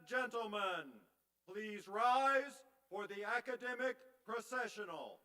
gentlemen, please rise for the academic processional.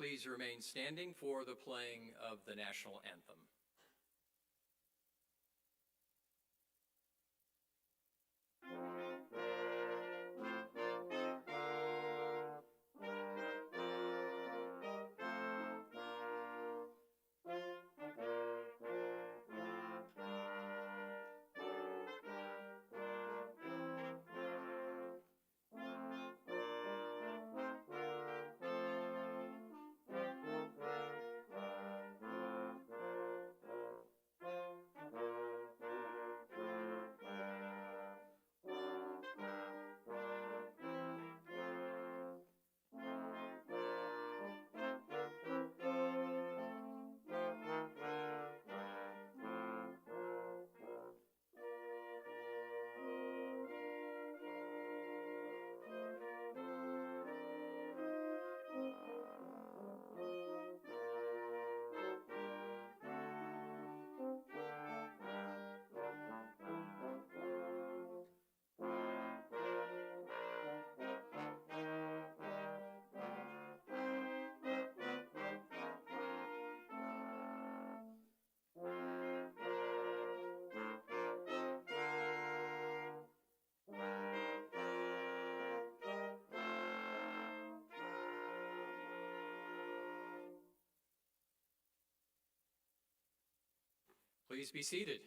please remain standing for the playing of the national anthem. Please be seated.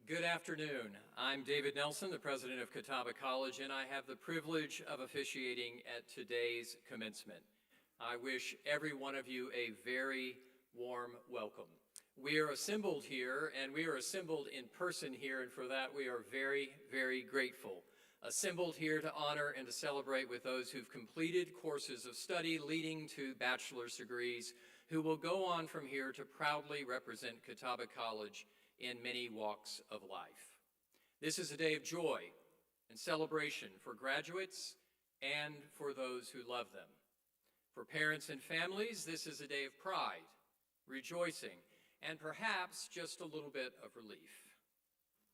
Good afternoon. I'm David Nelson, the president of Catawba College, and I have the privilege of officiating at today's commencement. I wish every one of you a very warm welcome. We are assembled here, and we are assembled in person here, and for that we are very, very grateful. Assembled here to honor and to celebrate with those who've completed courses of study leading to bachelor's degrees, who will go on from here to proudly represent Catawba College in many walks of life. This is a day of joy and celebration for graduates and for those who love them. For parents and families, this is a day of pride, rejoicing, and perhaps just a little bit of relief.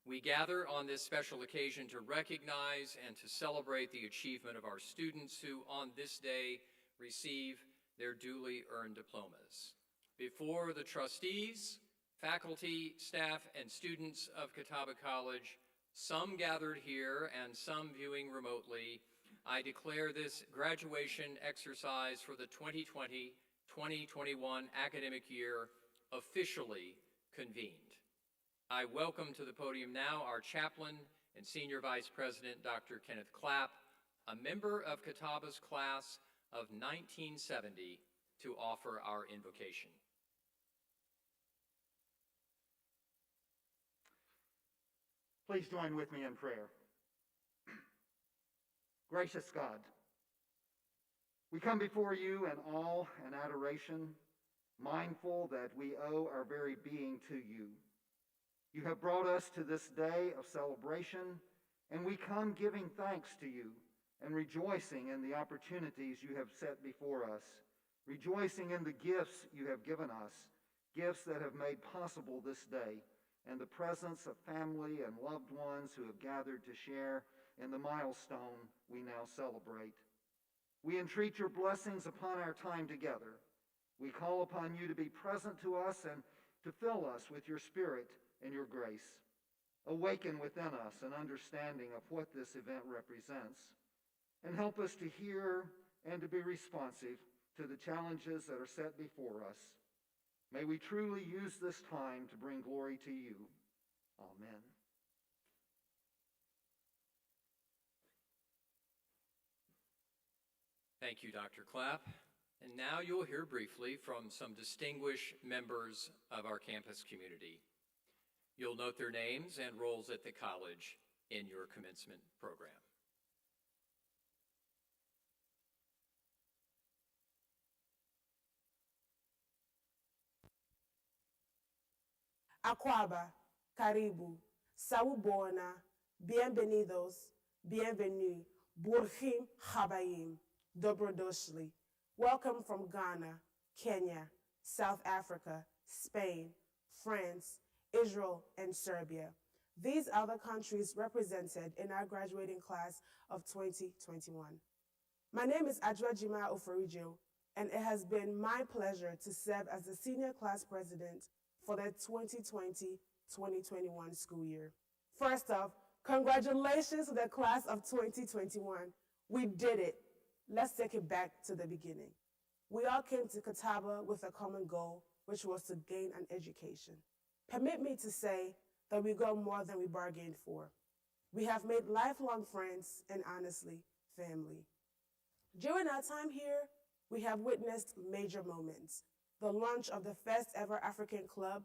We gather on this special occasion to recognize and to celebrate the achievement of our students who on this day receive their duly earned diplomas. Before the trustees, faculty, staff, and students of Catawba College, some gathered here and some viewing remotely, I declare this graduation exercise for the 2020-2021 academic year officially convened. I welcome to the podium now our chaplain and senior vice president, Dr. Kenneth Clapp, a member of Catawba's class of 1970, to offer our invocation. Please join with me in prayer. Gracious God, we come before you in awe and adoration, mindful that we owe our very being to you. You have brought us to this day of celebration, and we come giving thanks to you and rejoicing in the opportunities you have set before us, rejoicing in the gifts you have given us, gifts that have made possible this day, and the presence of family and loved ones who have gathered to share in the milestone we now celebrate. We entreat your blessings upon our time together. We call upon you to be present to us and to fill us with your Spirit and your grace. Awaken within us an understanding of what this event represents, and help us to hear and to be responsive to the challenges that are set before us. May we truly use this time to bring glory to you. Amen. Thank you, Dr. Clapp. And now you'll hear briefly from some distinguished members of our campus community. You'll note their names and roles at the college in your commencement program. Aquaba, Karibu, Sawubona, Bienvenidos, Bienvenue, Burhim Habayim, Dobrodoshli. Welcome from Ghana, Kenya, South Africa, Spain, France, Israel, and Serbia. These are the countries represented in our graduating class of 2021. My name is Adwa Jima Oforijo, and it has been my pleasure to serve as the senior class president for the 2020-2021 school year. First off, congratulations to the class of 2021. We did it. Let's take it back to the beginning. We all came to Catawba with a common goal, which was to gain an education. Permit me to say that we got more than we bargained for. We have made lifelong friends and, honestly, family. During our time here, we have witnessed major moments. The launch of the first ever African Club,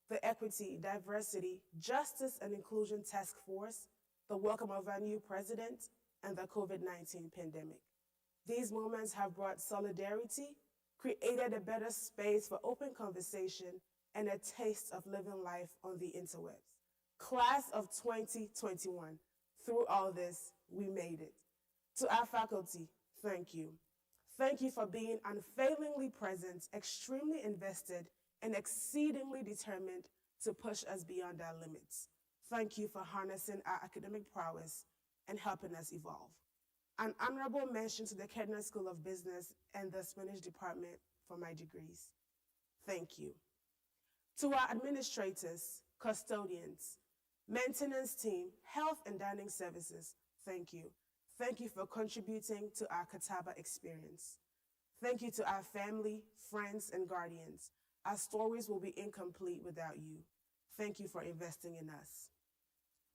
the Equity, Diversity, Justice and Inclusion Task Force, the welcome of our new president, and the COVID-19 pandemic. These moments have brought solidarity, created a better space for open conversation, and a taste of living life on the interwebs. Class of 2021, through all this, we made it. To our faculty, thank you. Thank you for being unfailingly present, extremely invested, and exceedingly determined to push us beyond our limits. Thank you for harnessing our academic prowess and helping us evolve. An honorable mention to the Ketner School of Business and the Spanish Department for my degrees. Thank you. To our administrators, custodians, maintenance team, health and dining services, thank you. Thank you for contributing to our Catawba experience. Thank you to our family, friends, and guardians. Our stories will be incomplete without you. Thank you for investing in us.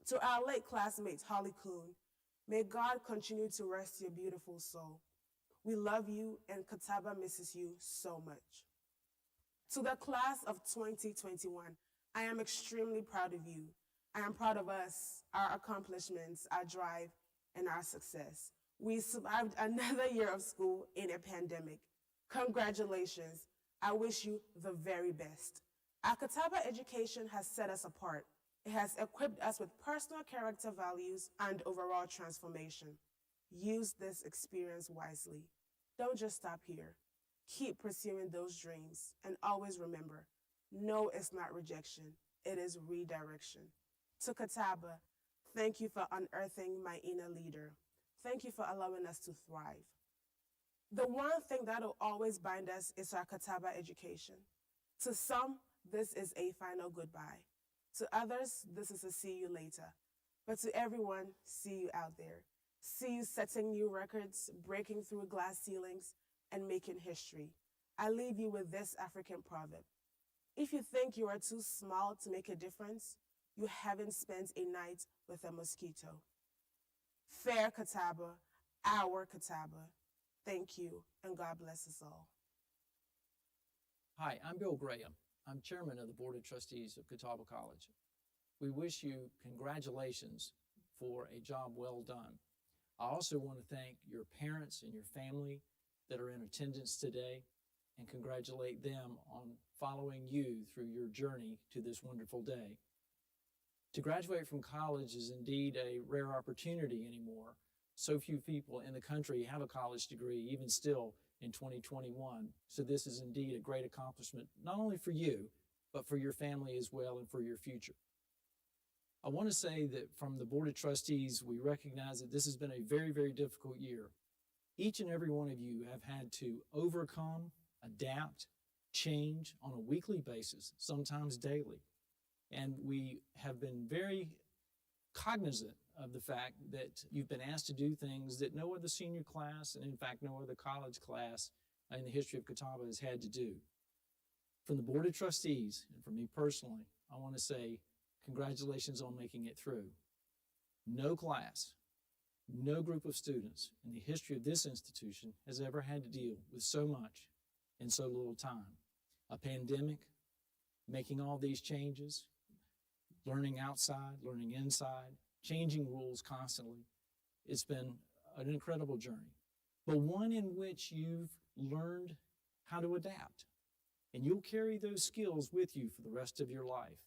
To our late classmates, Holly Kuhn, may God continue to rest your beautiful soul. We love you, and Catawba misses you so much. To the class of 2021, I am extremely proud of you. I am proud of us, our accomplishments, our drive, and our success. We survived another year of school in a pandemic. Congratulations. I wish you the very best. Our Catawba education has set us apart. It has equipped us with personal character values and overall transformation. Use this experience wisely. Don't just stop here. Keep pursuing those dreams, and always remember, no is not rejection, it is redirection. To Catawba, thank you for unearthing my inner leader. Thank you for allowing us to thrive. The one thing that will always bind us is our Catawba education. To some, this is a final goodbye. To others, this is a see you later. But to everyone, see you out there. See you setting new records, breaking through glass ceilings, and making history. I leave you with this African proverb. If you think you are too small to make a difference, you haven't spent a night with a mosquito. Fair Catawba, our Catawba. Thank you, and God bless us all. Hi, I'm Bill Graham. I'm chairman of the Board of Trustees of Catawba College. We wish you congratulations for a job well done. I also want to thank your parents and your family that are in attendance today and congratulate them on following you through your journey to this wonderful day. To graduate from college is indeed a rare opportunity anymore. So few people in the country have a college degree, even still in 2021. So this is indeed a great accomplishment, not only for you, but for your family as well and for your future. I want to say that from the Board of Trustees, we recognize that this has been a very, very difficult year. Each and every one of you have had to overcome, adapt, change on a weekly basis, sometimes daily. And we have been very cognizant of the fact that you've been asked to do things that no other senior class, and in fact no other college class in the history of Catawba has had to do. From the Board of Trustees, and from me personally, I want to say congratulations on making it through. No class, no group of students in the history of this institution has ever had to deal with so much in so little time. A pandemic, making all these changes, learning outside, learning inside, changing rules constantly. It's been an incredible journey, but one in which you've learned how to adapt. And you'll carry those skills with you for the rest of your life.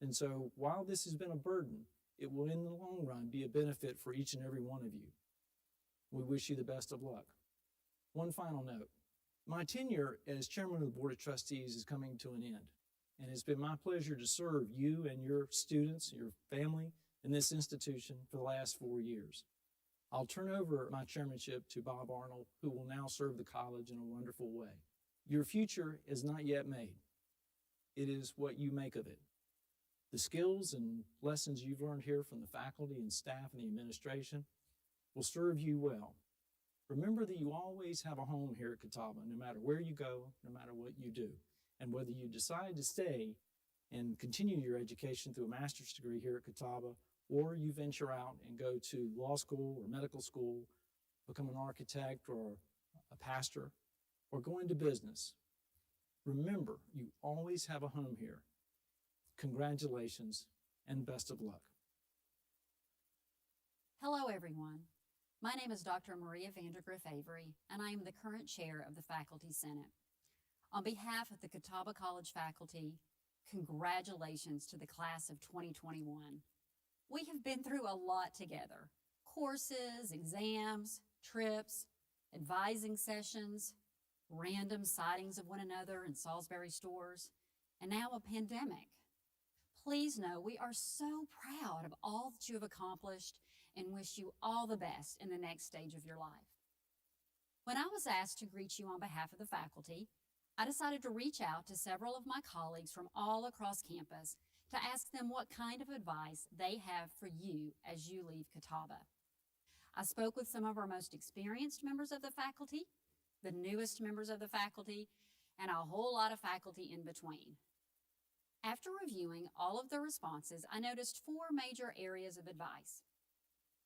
And so while this has been a burden, it will in the long run be a benefit for each and every one of you. We wish you the best of luck. One final note. My tenure as chairman of the Board of Trustees is coming to an end. And it's been my pleasure to serve you and your students, your family, in this institution for the last 4 years. I'll turn over my chairmanship to Bob Arnold, who will now serve the college in a wonderful way. Your future is not yet made. It is what you make of it. The skills and lessons you've learned here from the faculty and staff and the administration will serve you well. Remember that you always have a home here at Catawba, no matter where you go, no matter what you do. And whether you decide to stay and continue your education through a master's degree here at Catawba, or you venture out and go to law school or medical school, become an architect or a pastor, or go into business, remember, you always have a home here. Congratulations and best of luck. Hello, everyone. My name is Dr. Maria Vandergriff Avery, and I am the current chair of the Faculty Senate. On behalf of the Catawba College faculty, congratulations to the class of 2021. We have been through a lot together: courses, exams, trips, advising sessions, random sightings of one another in Salisbury stores, and now a pandemic. Please know we are so proud of all that you have accomplished and wish you all the best in the next stage of your life. When I was asked to greet you on behalf of the faculty, I decided to reach out to several of my colleagues from all across campus to ask them what kind of advice they have for you as you leave Catawba. I spoke with some of our most experienced members of the faculty, the newest members of the faculty, and a whole lot of faculty in between. After reviewing all of the responses, I noticed 4 major areas of advice.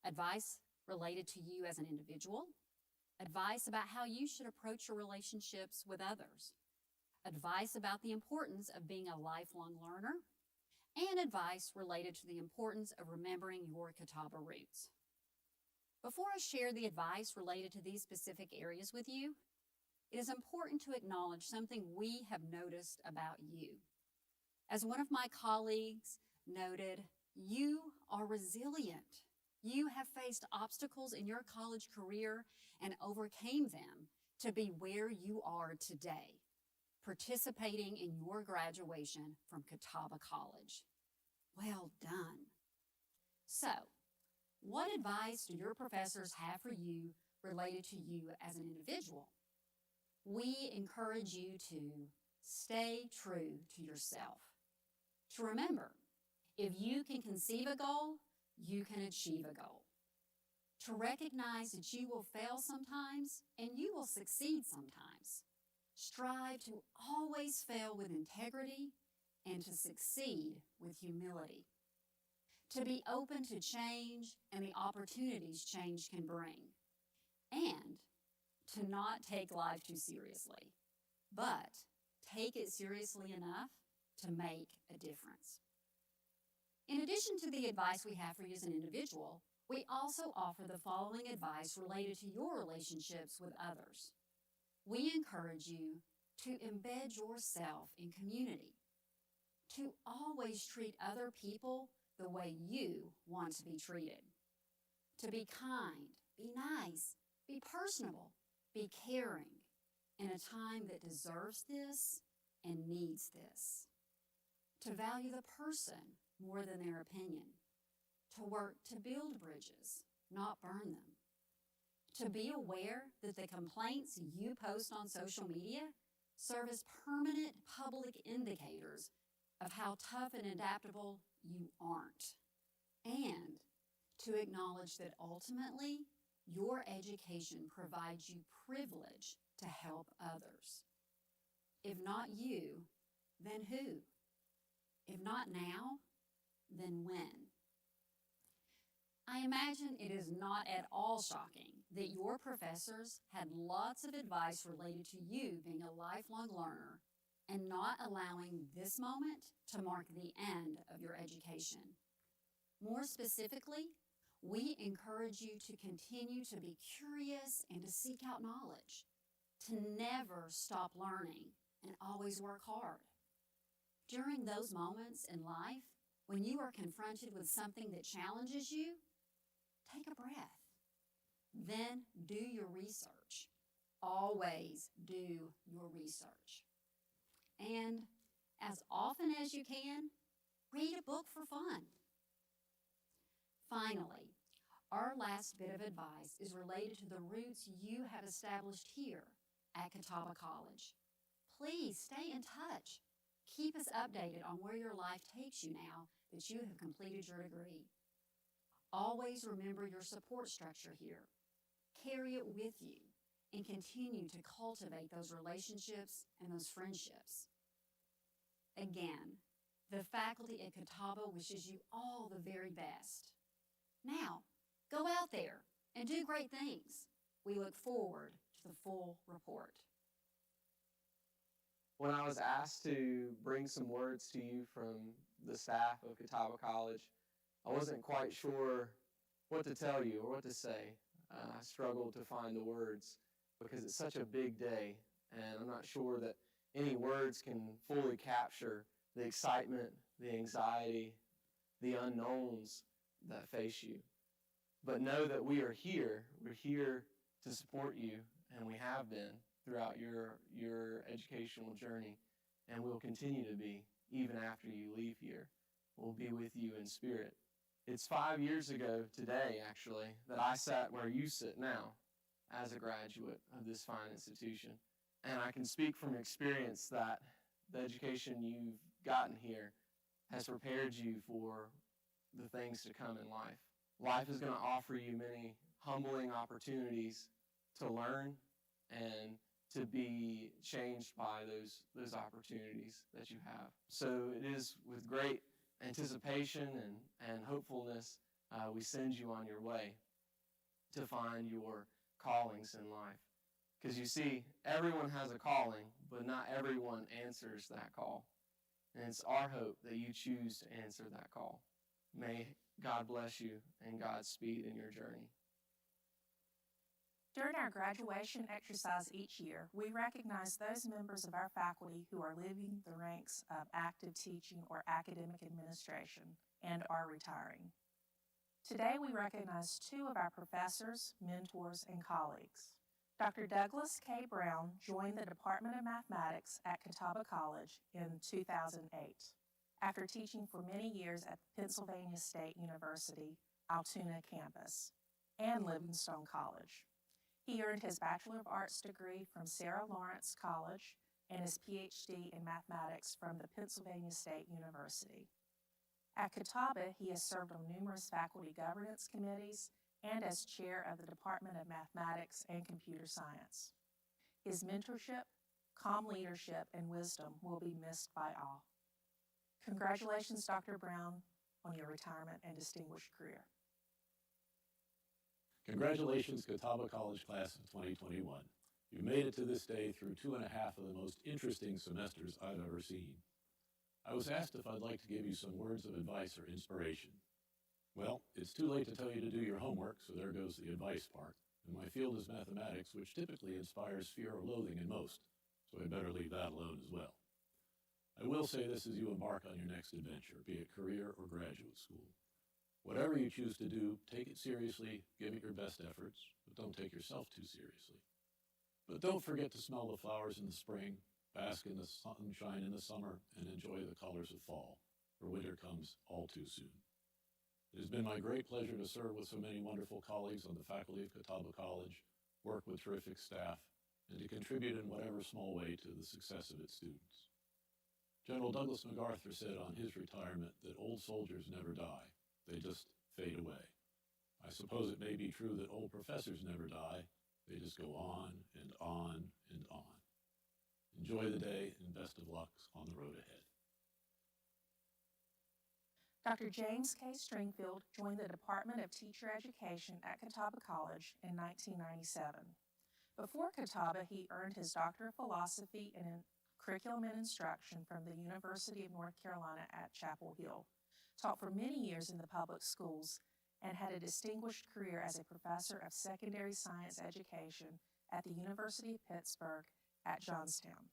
Advice related to you as an individual, advice about how you should approach your relationships with others, advice about the importance of being a lifelong learner, and advice related to the importance of remembering your Catawba roots. Before I share the advice related to these specific areas with you, it is important to acknowledge something we have noticed about you. As one of my colleagues noted, you are resilient. You have faced obstacles in your college career and overcame them to be where you are today, participating in your graduation from Catawba College. Well done. So, what advice do your professors have for you related to you as an individual? We encourage you to stay true to yourself. To remember, if you can conceive a goal, you can achieve a goal. To recognize that you will fail sometimes and you will succeed sometimes. Strive to always fail with integrity and to succeed with humility. To be open to change and the opportunities change can bring. And to not take life too seriously, but take it seriously enough to make a difference. In addition to the advice we have for you as an individual, we also offer the following advice related to your relationships with others. We encourage you to embed yourself in community, to always treat other people the way you want to be treated, to be kind, be nice, be personable, be caring in a time that deserves this and needs this, to value the person more than their opinion, to work to build bridges, not burn them, to be aware that the complaints you post on social media serve as permanent public indicators of how tough and adaptable you aren't, and to acknowledge that ultimately your education provides you privilege to help others. If not you, then who? If not now, then when? I imagine it is not at all shocking that your professors had lots of advice related to you being a lifelong learner and not allowing this moment to mark the end of your education. More specifically, we encourage you to continue to be curious and to seek out knowledge, to never stop learning and always work hard. During those moments in life, when you are confronted with something that challenges you, take a breath. Then do your research. Always do your research. And as often as you can, read a book for fun. Finally, Our last bit of advice is related to the roots you have established here at Catawba College. Please stay in touch. Keep us updated on where your life takes you now that you have completed your degree. Always remember your support structure here. Carry it with you and continue to cultivate those relationships and those friendships. Again, the faculty at Catawba wishes you all the very best. Now, go out there and do great things. We look forward to the full report. When I was asked to bring some words to you from the staff of Catawba College, I wasn't quite sure what to tell you or what to say. I struggled to find the words because it's such a big day, and I'm not sure that any words can fully capture the excitement, the anxiety, the unknowns that face you. But know that we are here. We're here to support you, and we have been throughout your educational journey, and we'll continue to be even after you leave here. We'll be with you in spirit. It's 5 years ago today, actually, that I sat where you sit now as a graduate of this fine institution. And I can speak from experience that the education you've gotten here has prepared you for the things to come in life. Life is going to offer you many humbling opportunities to learn and to be changed by those opportunities that you have. So it is with great anticipation and hopefulness we send you on your way to find your callings in life. Because you see, everyone has a calling, but not everyone answers that call. And it's our hope that you choose to answer that call. May God bless you and Godspeed in your journey. During our graduation exercise each year, we recognize those members of our faculty who are leaving the ranks of active teaching or academic administration and are retiring. Today, we recognize two of our professors, mentors, and colleagues. Dr. Douglas K. Brown joined the Department of Mathematics at Catawba College in 2008 after teaching for many years at Pennsylvania State University, Altoona campus, and Livingstone College. He earned his Bachelor of Arts degree from Sarah Lawrence College and his PhD in mathematics from the Pennsylvania State University. At Catawba, he has served on numerous faculty governance committees and as chair of the Department of Mathematics and Computer Science. His mentorship, calm leadership, and wisdom will be missed by all. Congratulations, Dr. Brown, on your retirement and distinguished career. Congratulations, Catawba College Class of 2021. You made it to this day through 2.5 of the most interesting semesters I've ever seen. I was asked if I'd like to give you some words of advice or inspiration. Well, it's too late to tell you to do your homework, so there goes the advice part. And my field is mathematics, which typically inspires fear or loathing in most, so I better leave that alone as well. I will say this as you embark on your next adventure, be it career or graduate school. Whatever you choose to do, take it seriously, give it your best efforts, but don't take yourself too seriously. But don't forget to smell the flowers in the spring, bask in the sunshine in the summer, and enjoy the colors of fall, for winter comes all too soon. It has been my great pleasure to serve with so many wonderful colleagues on the faculty of Catawba College, work with terrific staff, and to contribute in whatever small way to the success of its students. General Douglas MacArthur said on his retirement that old soldiers never die, they just fade away. I suppose it may be true that old professors never die, they just go on and on and on. Enjoy the day and best of luck on the road ahead. Dr. James K. Stringfield joined the Department of Teacher Education at Catawba College in 1997. Before Catawba, he earned his Doctor of Philosophy in Curriculum and Instruction from the University of North Carolina at Chapel Hill, taught for many years in the public schools, and had a distinguished career as a professor of secondary science education at the University of Pittsburgh at Johnstown.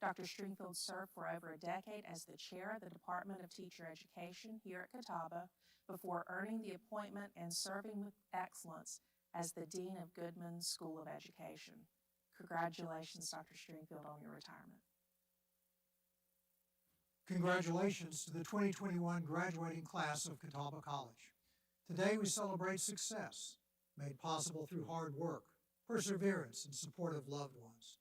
Dr. Stringfield served for over a decade as the chair of the Department of Teacher Education here at Catawba before earning the appointment and serving with excellence as the Dean of Goodman School of Education. Congratulations, Dr. Stringfield, on your retirement. Congratulations to the 2021 graduating class of Catawba College. Today we celebrate success, made possible through hard work, perseverance, and support of loved ones.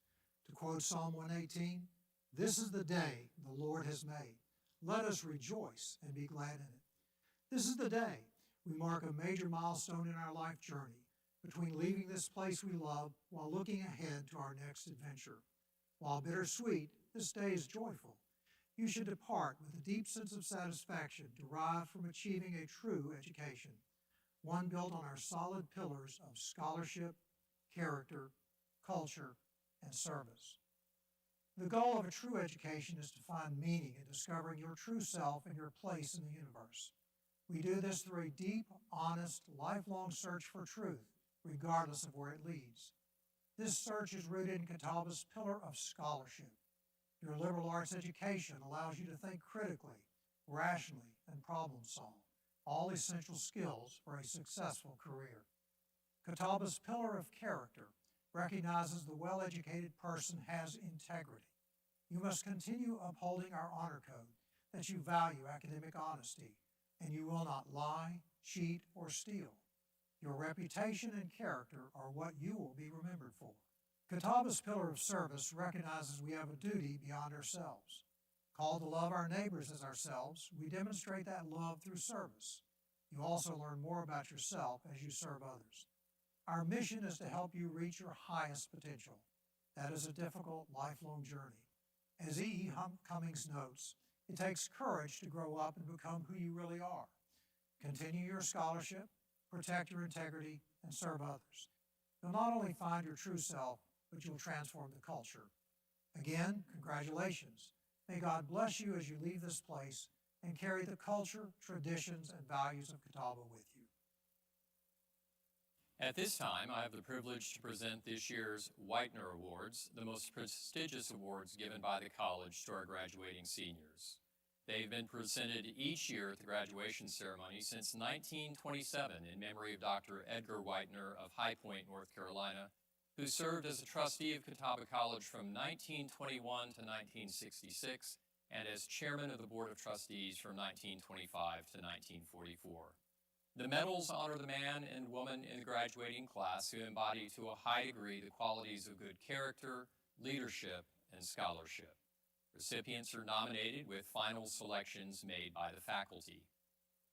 To quote Psalm 118, "This is the day the Lord has made. Let us rejoice and be glad in it." This is the day we mark a major milestone in our life journey between leaving this place we love while looking ahead to our next adventure. While bittersweet, this day is joyful. You should depart with a deep sense of satisfaction derived from achieving a true education, one built on our solid pillars of scholarship, character, culture, and service. The goal of a true education is to find meaning in discovering your true self and your place in the universe. We do this through a deep, honest, lifelong search for truth, regardless of where it leads. This search is rooted in Catawba's pillar of scholarship. Your liberal arts education allows you to think critically, rationally, and problem solve, all essential skills for a successful career. Catawba's pillar of character recognizes the well-educated person has integrity. You must continue upholding our honor code that you value academic honesty, and you will not lie, cheat, or steal. Your reputation and character are what you will be remembered for. Catawba's pillar of service recognizes we have a duty beyond ourselves. Called to love our neighbors as ourselves, we demonstrate that love through service. You also learn more about yourself as you serve others. Our mission is to help you reach your highest potential. That is a difficult, lifelong journey. As E. Cummings notes, it takes courage to grow up and become who you really are. Continue your scholarship, protect your integrity, and serve others. You'll not only find your true self, but you'll transform the culture. Again, congratulations. May God bless you as you leave this place and carry the culture, traditions, and values of Catawba with you. At this time, I have the privilege to present this year's Whitener Awards, the most prestigious awards given by the college to our graduating seniors. They've been presented each year at the graduation ceremony since 1927 in memory of Dr. Edgar Whitener of High Point, North Carolina, who served as a trustee of Catawba College from 1921 to 1966 and as chairman of the Board of Trustees from 1925 to 1944. The medals honor the man and woman in the graduating class who embody to a high degree the qualities of good character, leadership, and scholarship. Recipients are nominated with final selections made by the faculty.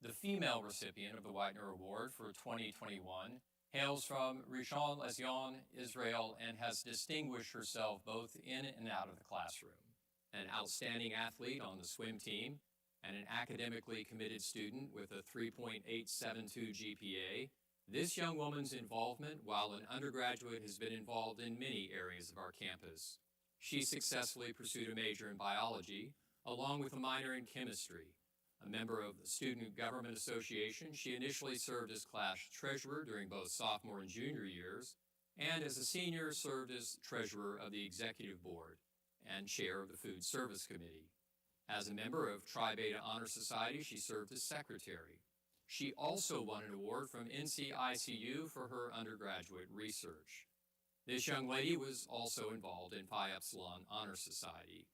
The female recipient of the Whitener Award for 2021 hails from Rishon LeZion, Israel, and has distinguished herself both in and out of the classroom. An outstanding athlete on the swim team, and an academically committed student with a 3.872 GPA, this young woman's involvement while an undergraduate has been involved in many areas of our campus. She successfully pursued a major in biology, along with a minor in chemistry. A member of the Student Government Association, she initially served as class treasurer during both sophomore and junior years, and as a senior served as treasurer of the executive board and chair of the Food Service Committee. As a member of Tri Beta Honor Society, she served as secretary. She also won an award from NCICU for her undergraduate research. This young lady was also involved in Phi Epsilon Honor Society.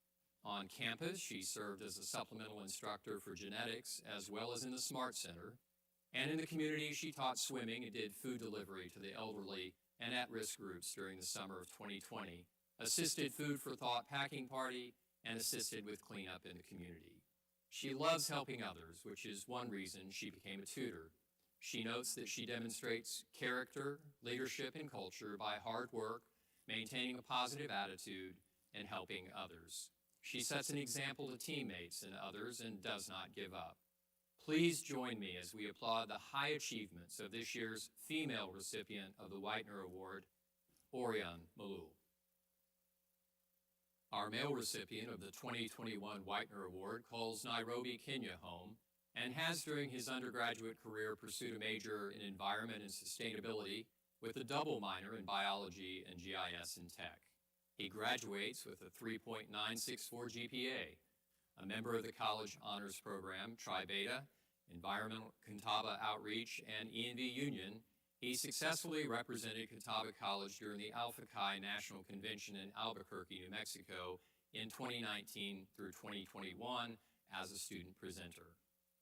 On campus, she served as a supplemental instructor for genetics, as well as in the Smart Center. And in the community, she taught swimming and did food delivery to the elderly and at-risk groups during the summer of 2020, assisted Food for Thought packing party, and assisted with cleanup in the community. She loves helping others, which is one reason she became a tutor. She notes that she demonstrates character, leadership, and culture by hard work, maintaining a positive attitude, and helping others. She sets an example to teammates and others and does not give up. Please join me as we applaud the high achievements of this year's female recipient of the Whitener Award, Orion Malul. Our male recipient of the 2021 Whitener Award calls Nairobi, Kenya home and has during his undergraduate career pursued a major in environment and sustainability with a double minor in biology and GIS and tech. He graduates with a 3.964 GPA. A member of the college honors program, Tri Beta, Environmental Catawba Outreach, and E&V Union, he successfully represented Catawba College during the Alpha Chi National Convention in Albuquerque, New Mexico in 2019 through 2021 as a student presenter.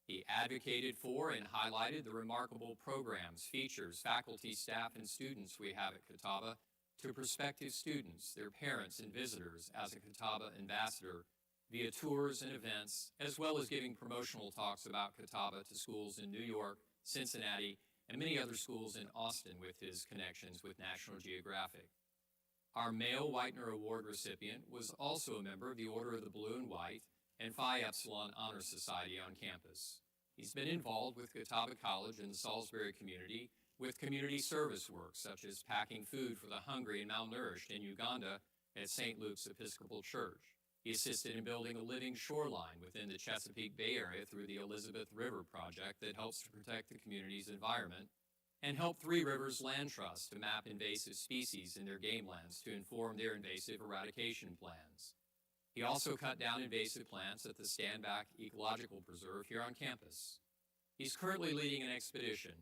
He advocated for and highlighted the remarkable programs, features, faculty, staff, and students we have at Catawba to prospective students, their parents, and visitors as a Catawba ambassador via tours and events, as well as giving promotional talks about Catawba to schools in New York, Cincinnati, and many other schools in Austin with his connections with National Geographic. Our male Whitener Award recipient was also a member of the Order of the Blue and White and Phi Epsilon Honor Society on campus. He's been involved with Catawba College and the Salisbury community with community service work such as packing food for the hungry and malnourished in Uganda at St. Luke's Episcopal Church. He assisted in building a living shoreline within the Chesapeake Bay Area through the Elizabeth River Project that helps to protect the community's environment, and helped Three Rivers Land Trust to map invasive species in their game lands to inform their invasive eradication plans. He also cut down invasive plants at the Standback Ecological Preserve here on campus. He's currently leading an expedition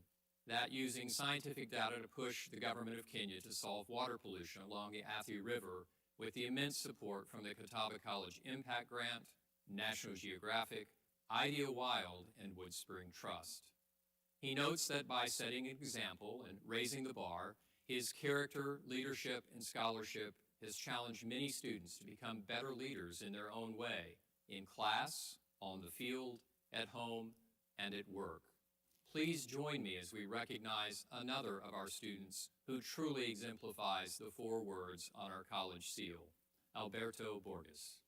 that, using scientific data to push the government of Kenya to solve water pollution along the Athi River, with the immense support from the Catawba College Impact Grant, National Geographic, Idea Wild, and Woodspring Trust. He notes that by setting an example and raising the bar, his character, leadership, and scholarship has challenged many students to become better leaders in their own way, in class, on the field, at home, and at work. Please join me as we recognize another of our students who truly exemplifies the 4 words on our college seal, Alberto Borges.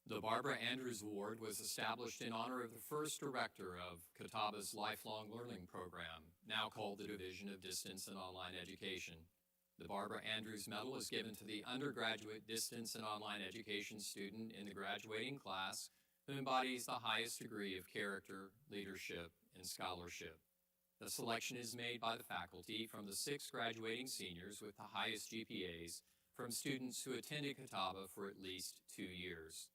The Barbara Andrews Award was established in honor of the first director of Catawba's Lifelong Learning Program, now called the Division of Distance and Online Education. The Barbara Andrews Medal is given to the undergraduate distance and online education student in the graduating class who embodies the highest degree of character, leadership, and scholarship. The selection is made by the faculty from the 6 graduating seniors with the highest GPAs from students who attended Catawba for at least 2 years.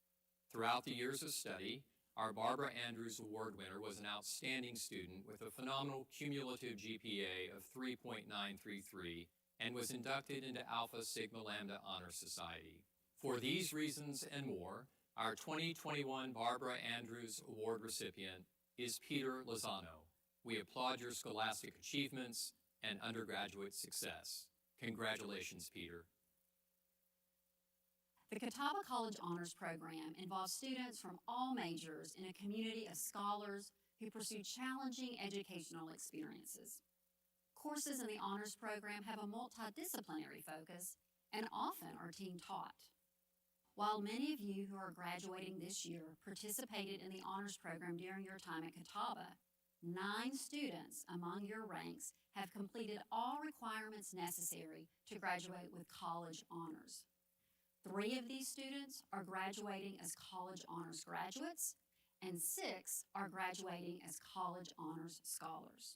Throughout the years of study, our Barbara Andrews Award winner was an outstanding student with a phenomenal cumulative GPA of 3.933 and was inducted into Alpha Sigma Lambda Honor Society. For these reasons and more, our 2021 Barbara Andrews Award recipient is Peter Lozano. We applaud your scholastic achievements and undergraduate success. Congratulations, Peter. The Catawba College Honors Program involves students from all majors in a community of scholars who pursue challenging educational experiences. Courses in the Honors Program have a multidisciplinary focus and often are team-taught. While many of you who are graduating this year participated in the Honors Program during your time at Catawba, 9 students among your ranks have completed all requirements necessary to graduate with college honors. 3 of these students are graduating as college honors graduates, and 6 are graduating as college honors scholars.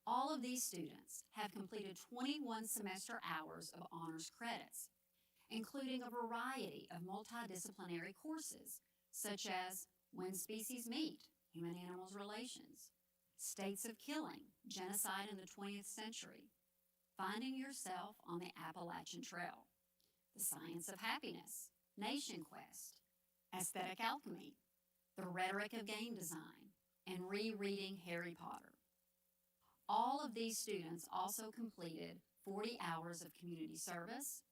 All of these students have completed 21 semester hours of honors credits, including a variety of multidisciplinary courses, such as When Species Meet, Human-Animals Relations, States of Killing, Genocide in the 20th Century, Finding Yourself on the Appalachian Trail, The Science of Happiness, Nation Quest, Aesthetic Alchemy, The Rhetoric of Game Design, and Rereading Harry Potter. All of these students also completed 40 hours of community service,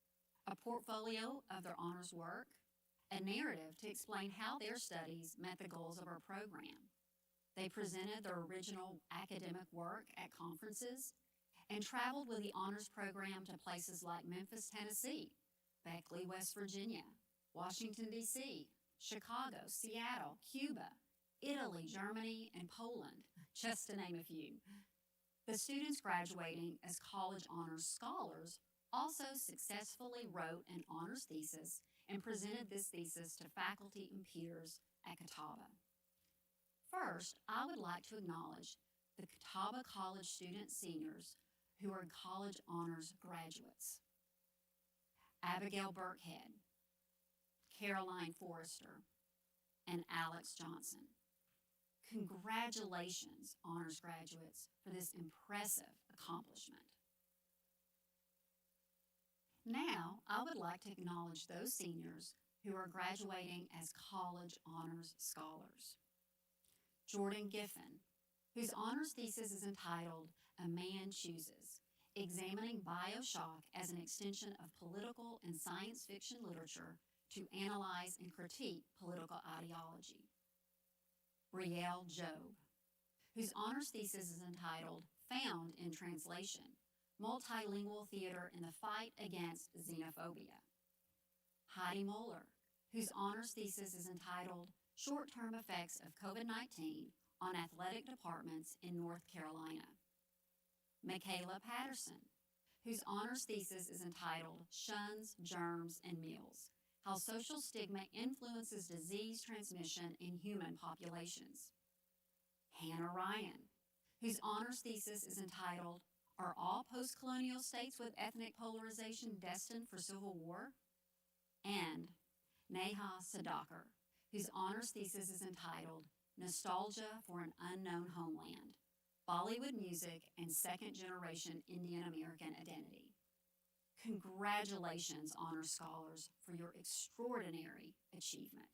a portfolio of their honors work, a narrative to explain how their studies met the goals of our program. They presented their original academic work at conferences and traveled with the honors program to places like Memphis, Tennessee, Beckley, West Virginia, Washington, D.C., Chicago, Seattle, Cuba, Italy, Germany, and Poland, just to name a few. The students graduating as college honors scholars also successfully wrote an honors thesis and presented this thesis to faculty and peers at Catawba. First, I would like to acknowledge the Catawba College student seniors who are college honors graduates. Abigail Burkhead, Caroline Forrester, and Alex Johnson. Congratulations, honors graduates, for this impressive accomplishment. Now, I would like to acknowledge those seniors who are graduating as college honors scholars. Jordan Giffen, whose honors thesis is entitled A Man Chooses, Examining Bioshock as an Extension of Political and Science Fiction Literature to Analyze and Critique Political Ideology. Brielle Job, whose honors thesis is entitled Found in Translation, Multilingual Theater in the Fight Against Xenophobia. Heidi Moeller, whose honors thesis is entitled Short-Term Effects of COVID-19 on Athletic Departments in North Carolina. Michaela Patterson, whose honors thesis is entitled Shuns, Germs, and Meals, How Social Stigma Influences Disease Transmission in Human Populations. Hannah Ryan, whose honors thesis is entitled Are All Post-Colonial States with Ethnic Polarization Destined for Civil War? And Neha Sadaker, whose honors thesis is entitled Nostalgia for an Unknown Homeland, Bollywood Music and Second-Generation Indian American Identity. Congratulations, honor scholars, for your extraordinary achievement.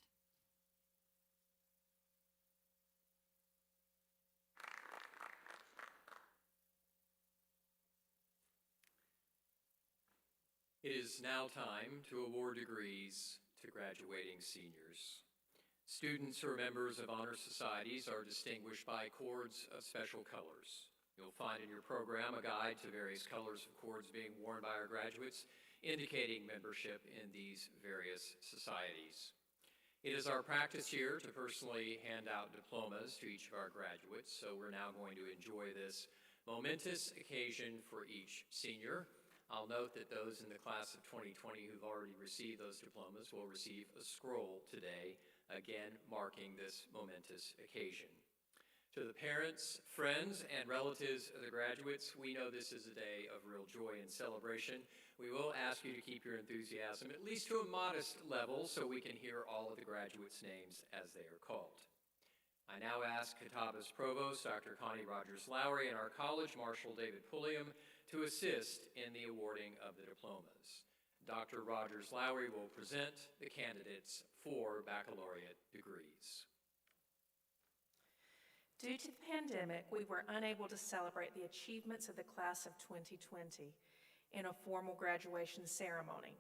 It is now time to award degrees to graduating seniors. Students who are members of honor societies are distinguished by cords of special colors. You'll find in your program a guide to various colors of cords being worn by our graduates, indicating membership in these various societies. It is our practice here to personally hand out diplomas to each of our graduates, so we're now going to enjoy this momentous occasion for each senior. I'll note that those in the class of 2020 who've already received those diplomas will receive a scroll today, again marking this momentous occasion. To the parents, friends, and relatives of the graduates, we know this is a day of real joy and celebration. We will ask you to keep your enthusiasm at least to a modest level so we can hear all of the graduates' names as they are called. I now ask Catawba's Provost, Dr. Connie Rogers-Lowry, and our College Marshal, David Pulliam, to assist in the awarding of the diplomas. Dr. Rogers-Lowry will present the candidates for baccalaureate degrees. Due to the pandemic, we were unable to celebrate the achievements of the class of 2020 in a formal graduation ceremony.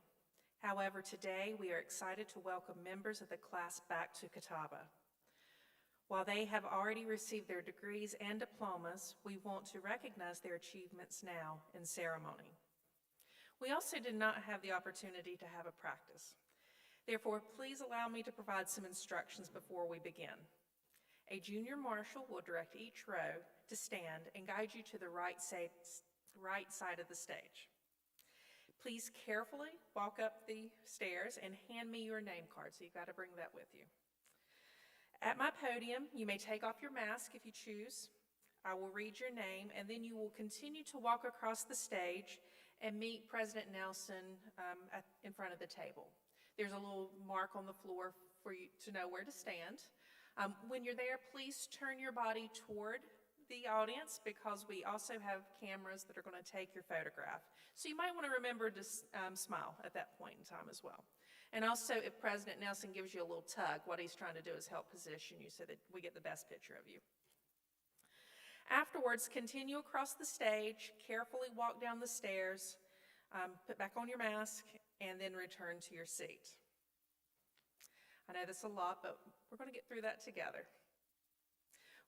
However, today we are excited to welcome members of the class back to Catawba. While they have already received their degrees and diplomas, we want to recognize their achievements now in ceremony. We also did not have the opportunity to have a practice. Therefore, please allow me to provide some instructions before we begin. A junior marshal will direct each row to stand and guide you to the right side of the stage. Please carefully walk up the stairs and hand me your name card, so you've got to bring that with you. At my podium, you may take off your mask if you choose. I will read your name, and then you will continue to walk across the stage and meet President Nelson in front of the table. There's a little mark on the floor for you to know where to stand. When you're there, please turn your body toward the audience because we also have cameras that are going to take your photograph. So you might want to remember to smile at that point in time as well. And also, if President Nelson gives you a little tug, what he's trying to do is help position you so that we get the best picture of you. Afterwards, continue across the stage, carefully walk down the stairs, put back on your mask, and then return to your seat. I know that's a lot, but we're going to get through that together.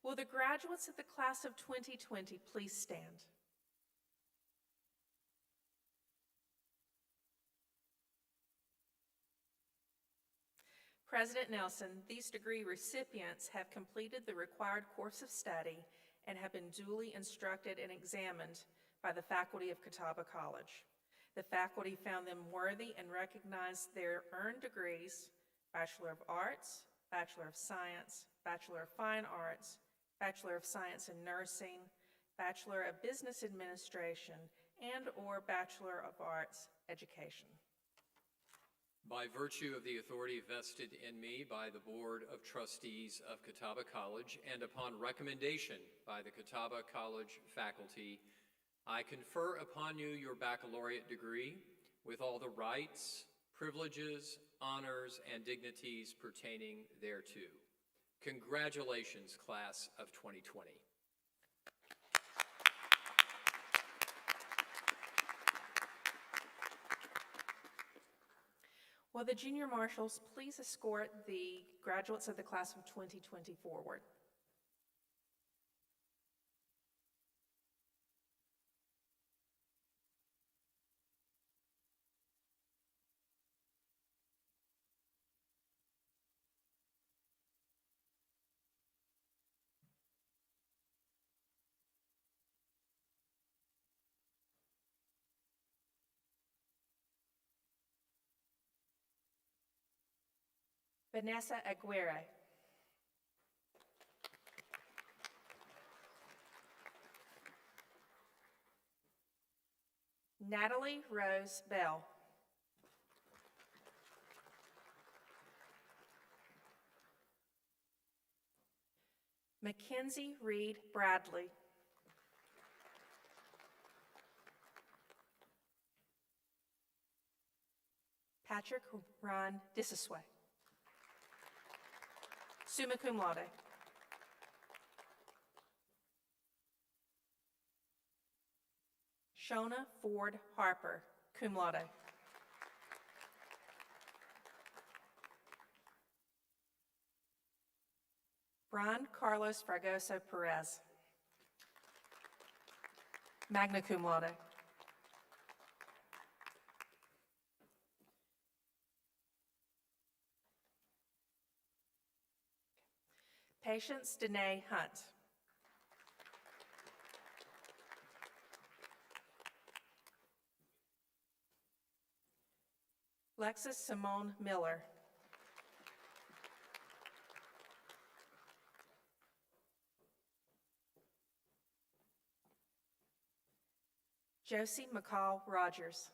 Will the graduates of the class of 2020 please stand? President Nelson, these degree recipients have completed the required course of study and have been duly instructed and examined by the faculty of Catawba College. The faculty found them worthy and recognized their earned degrees, Bachelor of Arts, Bachelor of Science, Bachelor of Fine Arts, Bachelor of Science in Nursing, Bachelor of Business Administration, and/or Bachelor of Arts Education. By virtue of the authority vested in me by the Board of Trustees of Catawba College and upon recommendation by the Catawba College faculty, I confer upon you your baccalaureate degree with all the rights, privileges, honors, and dignities pertaining thereto. Congratulations, class of 2020. Will the junior marshals please escort the graduates of the class of 2020 forward? Vanessa Aguirre. Natalie Rose Bell. Mackenzie Reed Bradley. Patrick Ron Disasway. Summa cum laude. Shona Ford Harper, cum laude. Brian Carlos Fragoso Perez, magna cum laude. Patience Danae Hunt. Lexis Simone Miller. Josie McCall Rogers.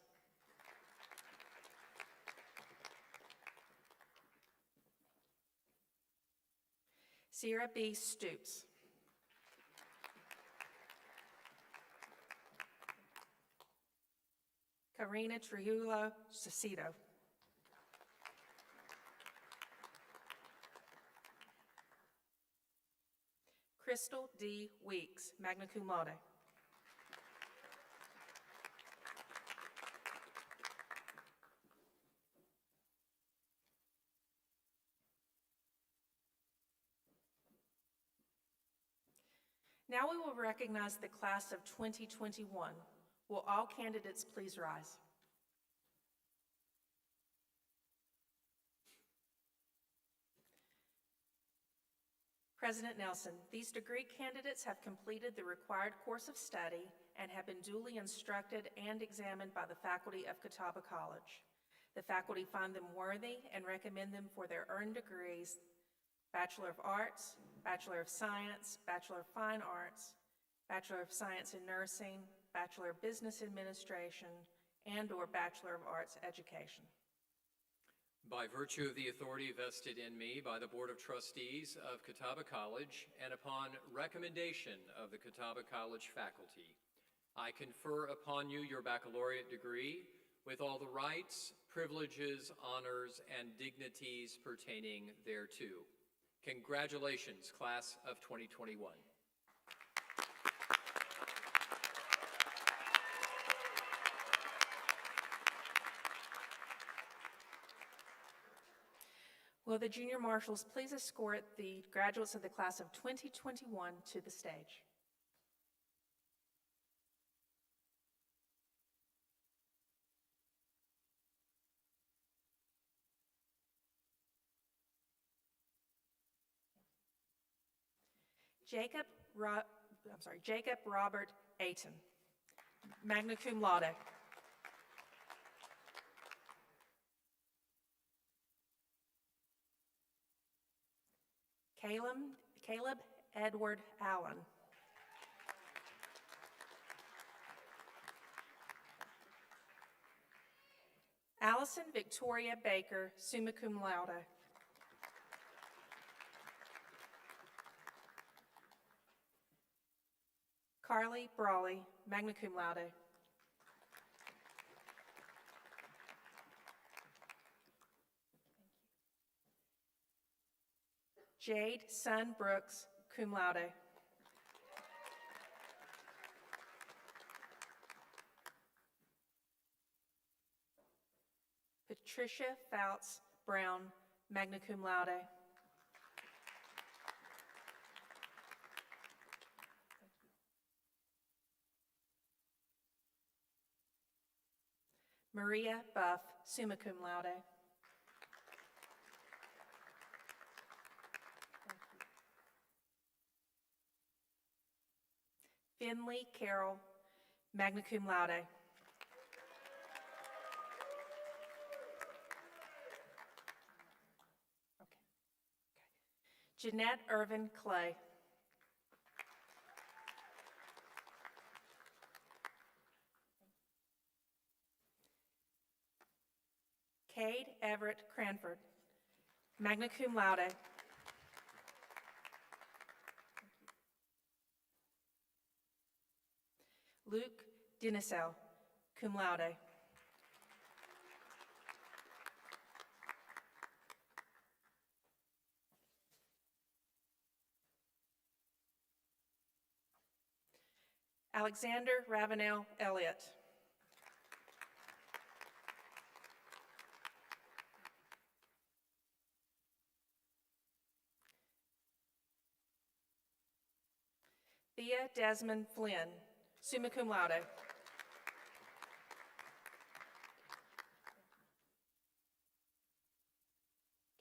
Sierra B. Stoops. Karina Trujillo Cecido. Crystal D. Weeks, magna cum laude. Now we will recognize the class of 2021. Will all candidates please rise? President Nelson, these degree candidates have completed the required course of study and have been duly instructed and examined by the faculty of Catawba College. The faculty find them worthy and recommend them for their earned degrees: Bachelor of Arts, Bachelor of Science, Bachelor of Fine Arts, Bachelor of Science in Nursing, Bachelor of Business Administration, and/or Bachelor of Arts Education. By virtue of the authority vested in me by the Board of Trustees of Catawba College and upon recommendation of the Catawba College faculty, I confer upon you your baccalaureate degree with all the rights, privileges, honors, and dignities pertaining thereto. Congratulations, class of 2021. Will the junior marshals please escort the graduates of the class of 2021 to the stage? Jacob Robert Ayton, magna cum laude. Caleb Edward Allen. Allison Victoria Baker, summa cum laude. Carly Brawley, magna cum laude. Jade Sun Brooks, cum laude. Patricia Fouts Brown, magna cum laude. Maria Buff, summa cum laude. Finley Carroll, magna cum laude. Jeanette Irvin Clay. Cade Everett Cranford, magna cum laude. Luke Dinisel, cum laude. Alexander Ravenel Elliott. Thea Desmond Flynn, summa cum laude.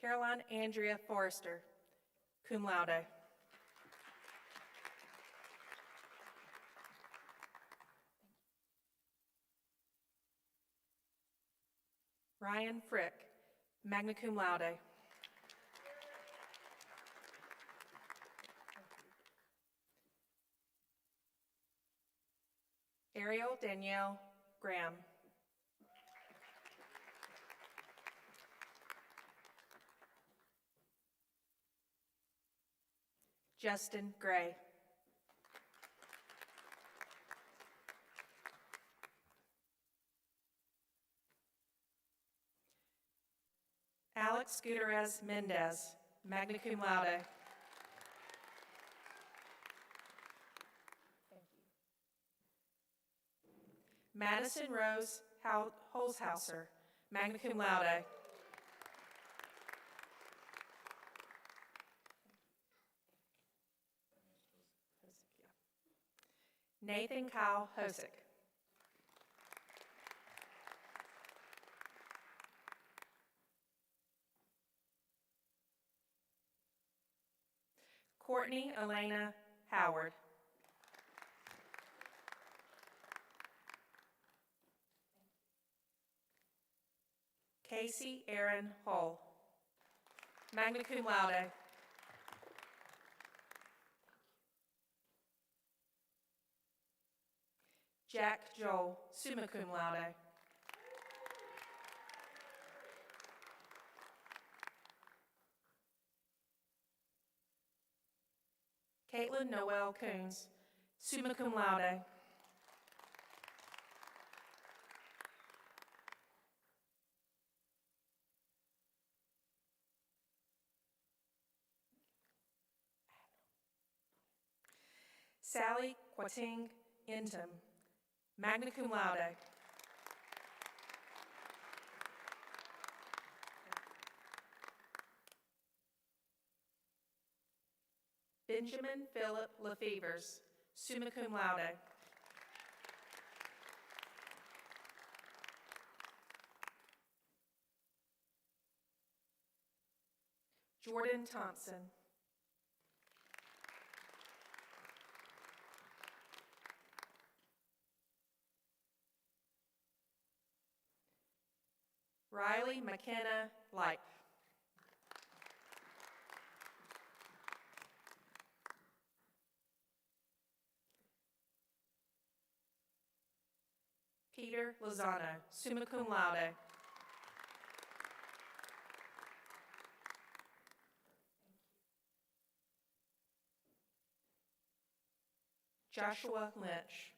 Caroline Andrea Forrester, cum laude. Ryan Frick, magna cum laude. Ariel Danielle Graham. Justin Gray. Alex Gutierrez Mendez, magna cum laude. Madison Rose Holzhauser, magna cum laude. Nathan Kyle Hosick. Courtney Elena Howard. Casey Aaron Hull, magna cum laude. Jack Joel, summa cum laude. Caitlin Noel Coons, summa cum laude. Sally Quating Intom, magna cum laude. Benjamin Philip Lefevers, summa cum laude. Jordan Thompson. Riley McKenna Light. Peter Lozano, summa cum laude. Joshua Lynch.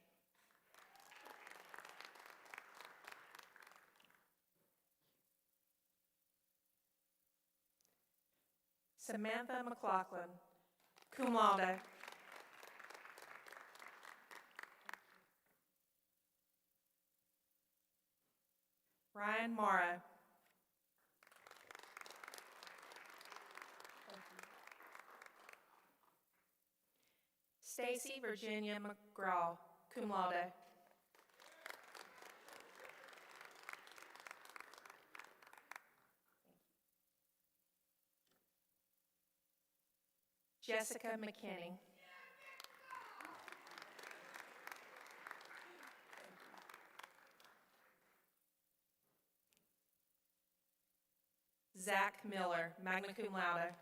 Samantha McLaughlin, cum laude. Ryan Morrow. Stacy Virginia McGraw, cum laude. Jessica McKinney. Zach Miller, magna cum laude.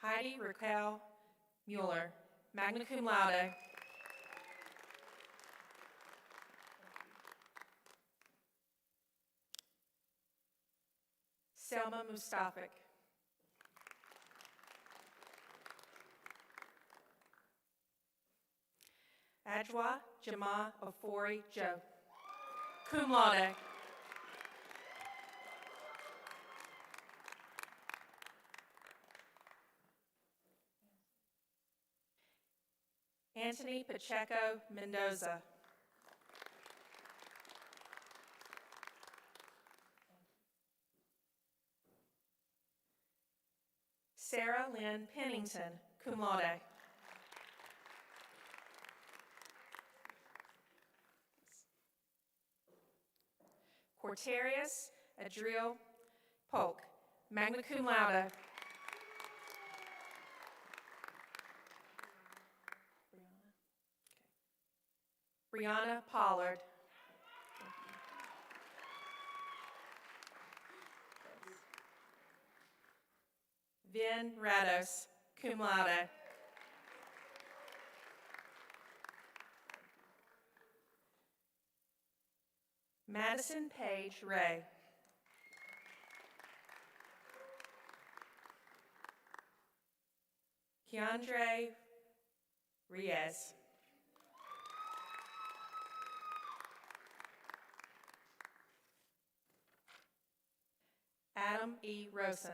Heidi Raquel Mueller, magna cum laude. Selma Mustafik. Ajwa Jama Ofori Joe, cum laude. Anthony Pacheco Mendoza. Sarah Lynn Pennington, cum laude. Corterius Adriel Polk, magna cum laude. Brianna Pollard. Vin Rados, cum laude. Madison Page Ray. Keandre Riez. Adam E. Rosen.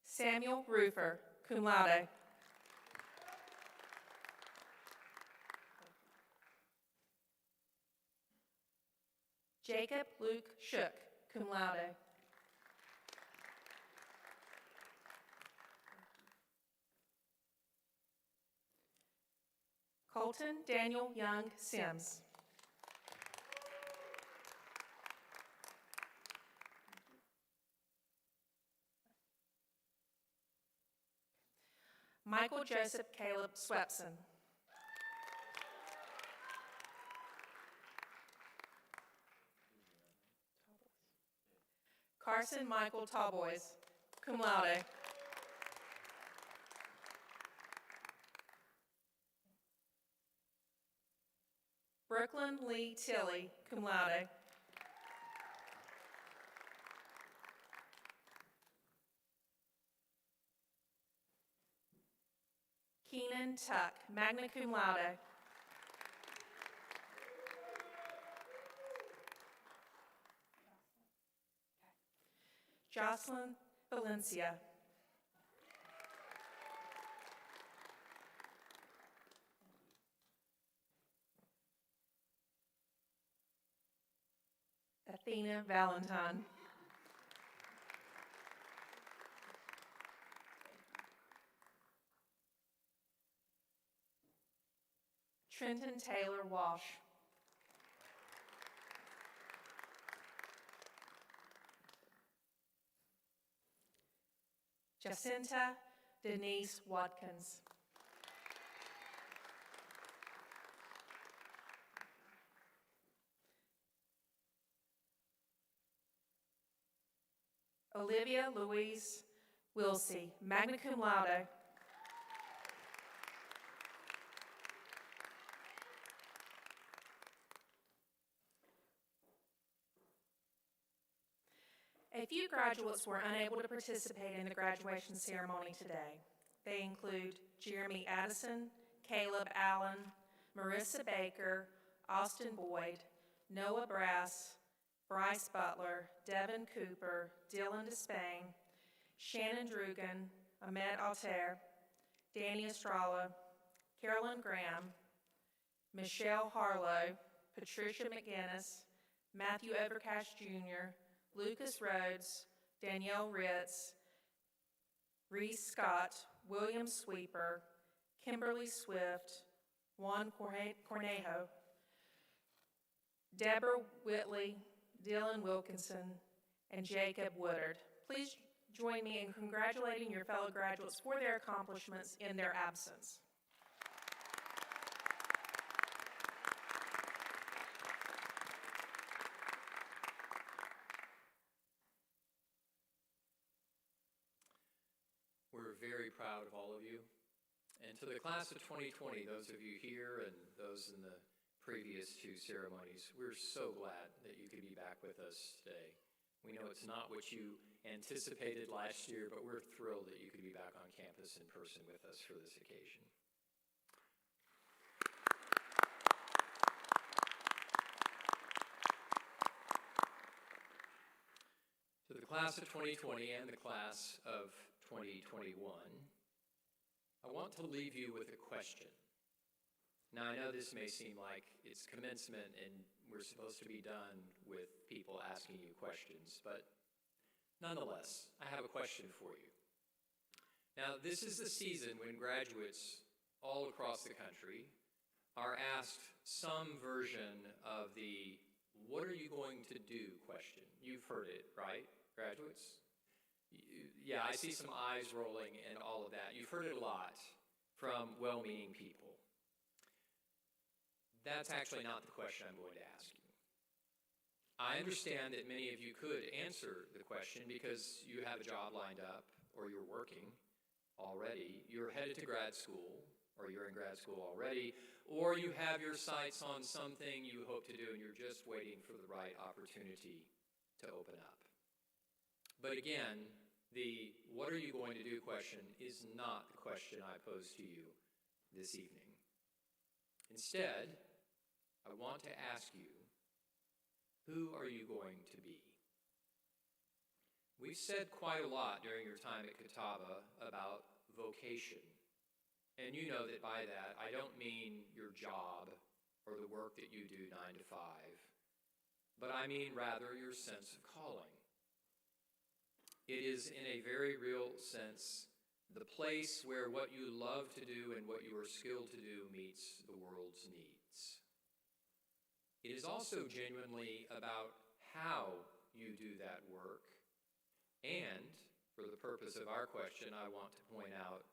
Samuel Roofer, cum laude. Jacob Luke Shook, cum laude. Colton Daniel Young Sims. Michael Joseph Caleb Swepson. Carson Michael Tallboys, cum laude. Brooklyn Lee Tilley, cum laude. Keenan Tuck, magna cum laude. Jocelyn Valencia. Athena Valentine. Trenton Taylor Walsh. Jacinta Denise Watkins. Olivia Louise Wilsey, magna cum laude. A few graduates were unable to participate in the graduation ceremony today. They include Jeremy Addison, Caleb Allen, Marissa Baker, Austin Boyd, Noah Brass, Bryce Butler, Devin Cooper, Dylan Despain, Shannon Drugan, Ahmed Altair, Danny Estrella, Carolyn Graham, Michelle Harlow, Patricia McGinnis, Matthew Overcash Jr., Lucas Rhodes, Danielle Ritz, Reese Scott, William Sweeper, Kimberly Swift, Juan Cornejo, Deborah Whitley, Dylan Wilkinson, and Jacob Woodard. Please join me in congratulating your fellow graduates for their accomplishments in their absence. We're very proud of all of you. And to the class of 2020, those of you here and those in the previous two ceremonies, we're so glad that you could be back with us today. We know it's not what you anticipated last year, but we're thrilled that you could be back on campus in person with us for this occasion. To the class of 2020 and the class of 2021, I want to leave you with a question. Now, I know this may seem like it's commencement and we're supposed to be done with people asking you questions, but nonetheless, I have a question for you. Now, this is the season when graduates all across the country are asked some version of the "what are you going to do" question. You've heard it, right, graduates? Yeah, I see some eyes rolling and all of that. You've heard it a lot from well-meaning people. That's actually not the question I'm going to ask you. I understand that many of you could answer the question because you have a job lined up or you're working already. You're headed to grad school or you're in grad school already, or you have your sights on something you hope to do and you're just waiting for the right opportunity to open up. But again, the "what are you going to do" question is not the question I pose to you this evening. Instead, I want to ask you, who are you going to be? We've said quite a lot during your time at Catawba about vocation. And you know that by that, I don't mean your job or the work that you do 9 to 5, but I mean rather your sense of calling. It is in a very real sense the place where what you love to do and what you are skilled to do meets the world's needs. It is also genuinely about how you do that work. And, for the purpose of our question, I want to point out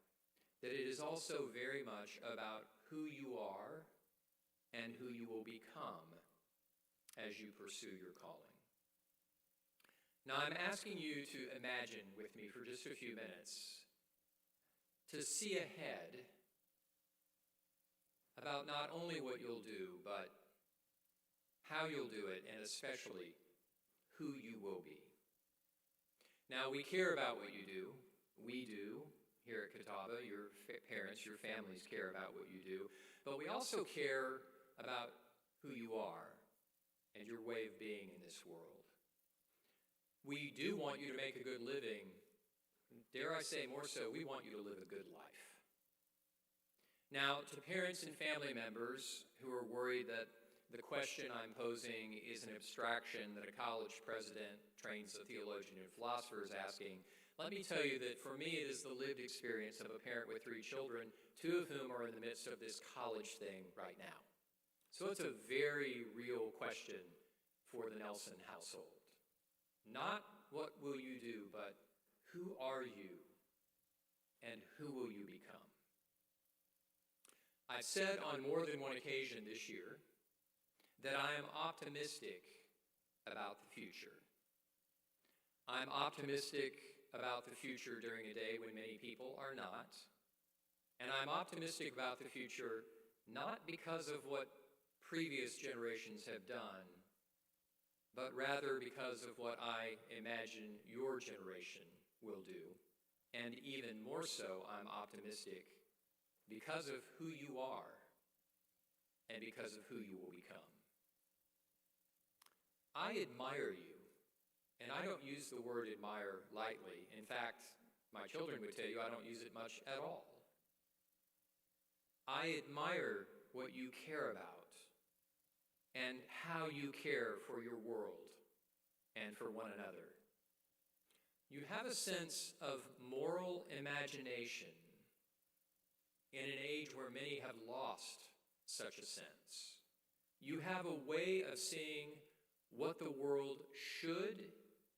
that it is also very much about who you are and who you will become as you pursue your calling. Now, I'm asking you to imagine with me for just a few minutes, to see ahead about not only what you'll do, but how you'll do it, and especially who you will be. Now, we care about what you do. We do here at Catawba. Your parents, your families care about what you do. But we also care about who you are and your way of being in this world. We do want you to make a good living. Dare I say more so, we want you to live a good life. Now, to parents and family members who are worried that the question I'm posing is an abstraction that a college president trains a theologian and philosopher is asking, let me tell you that for me it is the lived experience of a parent with 3 children, 2 of whom are in the midst of this college thing right now. So it's a very real question for the Nelson household. Not what will you do, but who are you and who will you become? I've said on more than one occasion this year that I am optimistic about the future. I'm optimistic about the future during a day when many people are not. And I'm optimistic about the future not because of what previous generations have done, but rather because of what I imagine your generation will do. And even more so, I'm optimistic because of who you are and because of who you will become. I admire you, and I don't use the word admire lightly. In fact, my children would tell you I don't use it much at all. I admire what you care about and how you care for your world and for one another. You have a sense of moral imagination in an age where many have lost such a sense. You have a way of seeing what the world should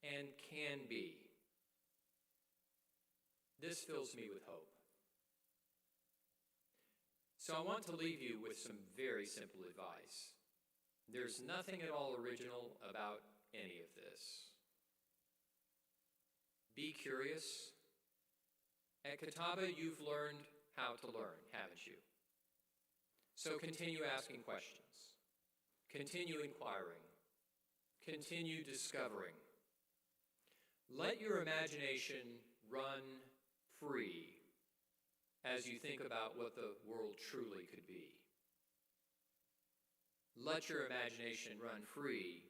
and can be. This fills me with hope. So I want to leave you with some very simple advice. There's nothing at all original about any of this. Be curious. At Catawba, you've learned how to learn, haven't you? So continue asking questions. Continue inquiring. Continue discovering. Let your imagination run free as you think about what the world truly could be. Let your imagination run free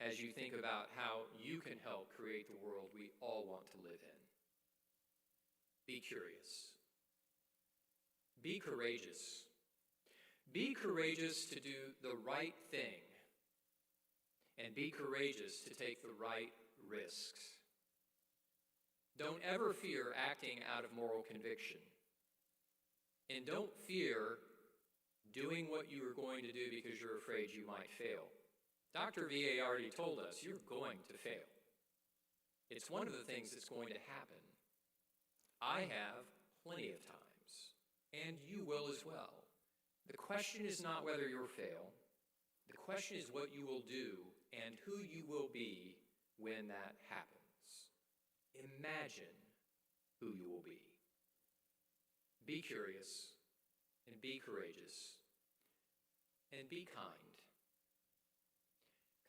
as you think about how you can help create the world we all want to live in. Be curious. Be courageous. Be courageous to do the right thing, and be courageous to take the right risks. Don't ever fear acting out of moral conviction. And don't fear doing what you are going to do because you're afraid you might fail. Dr. VA already told us you're going to fail. It's one of the things that's going to happen. I have plenty of times, and you will as well. The question is not whether you'll fail. The question is what you will do and who you will be when that happens. Imagine who you will be. Be curious, and be courageous, and be kind.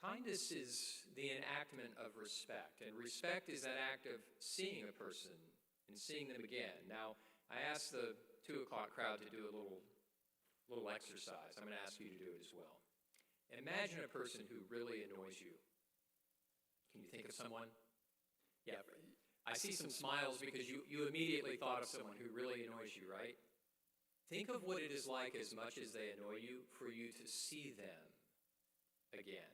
Kindness is the enactment of respect, and respect is that act of seeing a person and seeing them again. Now, I asked the 2 o'clock crowd to do a little exercise. I'm going to ask you to do it as well. Imagine a person who really annoys you. Can you think of someone? Yeah, I see some smiles because you immediately thought of someone who really annoys you, right? Think of what it is like, as much as they annoy you, for you to see them again.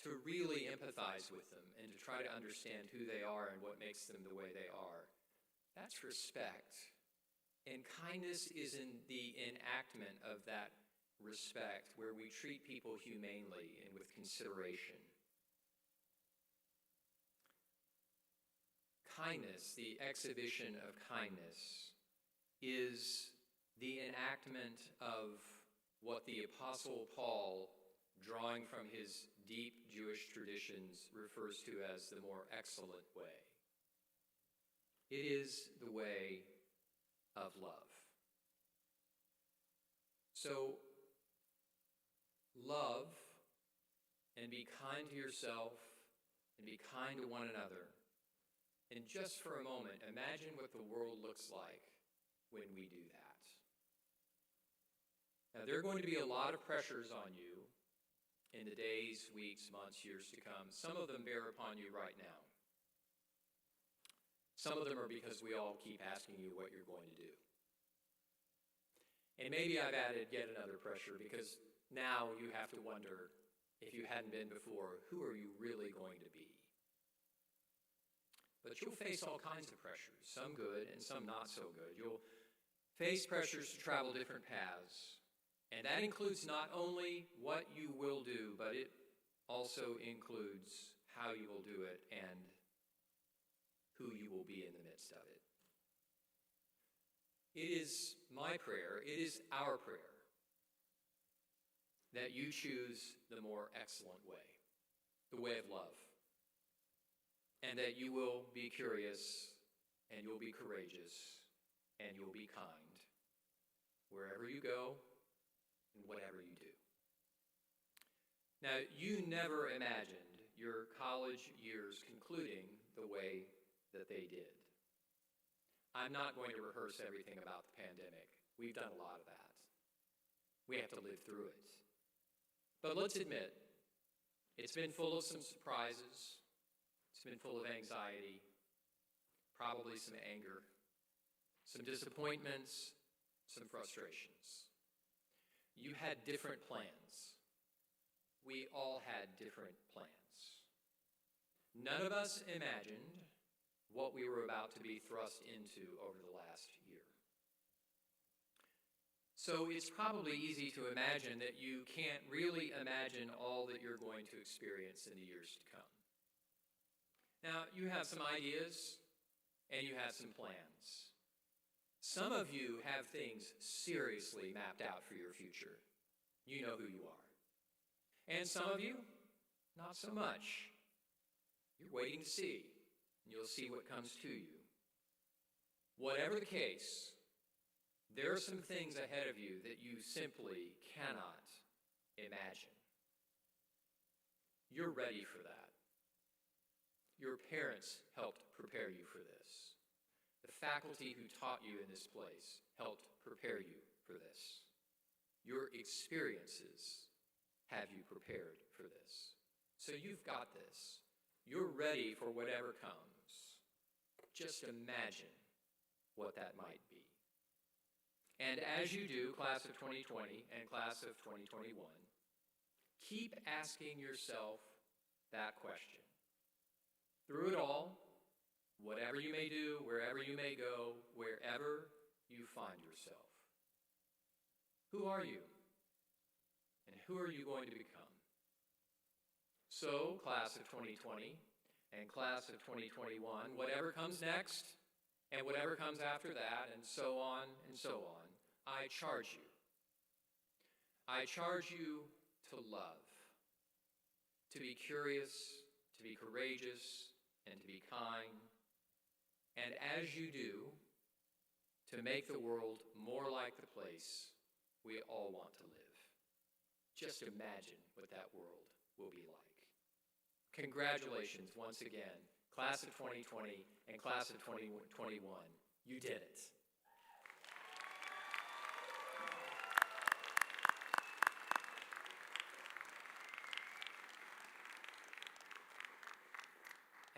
To really empathize with them and to try to understand who they are and what makes them the way they are. That's respect. And kindness is in the enactment of that respect, where we treat people humanely and with consideration. Kindness, the exhibition of kindness, is the enactment of what the Apostle Paul, drawing from his deep Jewish traditions, refers to as the more excellent way. It is the way of love. So, love and be kind to yourself and be kind to one another. And just for a moment, imagine what the world looks like when we do that. Now, there are going to be a lot of pressures on you in the days, weeks, months, years to come. Some of them bear upon you right now. Some of them are because we all keep asking you what you're going to do. And maybe I've added yet another pressure, because now you have to wonder, if you hadn't been before, who are you really going to be? But you'll face all kinds of pressures, some good and some not so good. You'll face pressures to travel different paths. And that includes not only what you will do, but it also includes how you will do it and who you will be in the midst of it. It is my prayer, it is our prayer, that you choose the more excellent way, the way of love. And that you will be curious, and you'll be courageous, and you'll be kind, wherever you go and whatever you do. Now, you never imagined your college years concluding the way that they did. I'm not going to rehearse everything about the pandemic. We've done a lot of that. We have to live through it. But let's admit, it's been full of some surprises. It's been full of anxiety, probably some anger, some disappointments, some frustrations. You had different plans. We all had different plans. None of us imagined what we were about to be thrust into over the last year. So it's probably easy to imagine that you can't really imagine all that you're going to experience in the years to come. Now, you have some ideas and you have some plans. Some of you have things seriously mapped out for your future. You know who you are. And some of you, not so much. You're waiting to see, and you'll see what comes to you. Whatever the case, there are some things ahead of you that you simply cannot imagine. You're ready for that. Your parents helped prepare you for this. The faculty who taught you in this place helped prepare you for this. Your experiences have you prepared for this. So you've got this. You're ready for whatever comes. Just imagine what that might be. And as you do, class of 2020 and class of 2021, keep asking yourself that question. Through it all, whatever you may do, wherever you may go, wherever you find yourself, who are you? And who are you going to become? So, class of 2020 and class of 2021, whatever comes next and whatever comes after that, and so on, I charge you. I charge you to love, to be curious, to be courageous, and to be kind. And as you do, to make the world more like the place we all want to live. Just imagine what that world will be like. Congratulations once again, class of 2020 and class of 2021. You did it.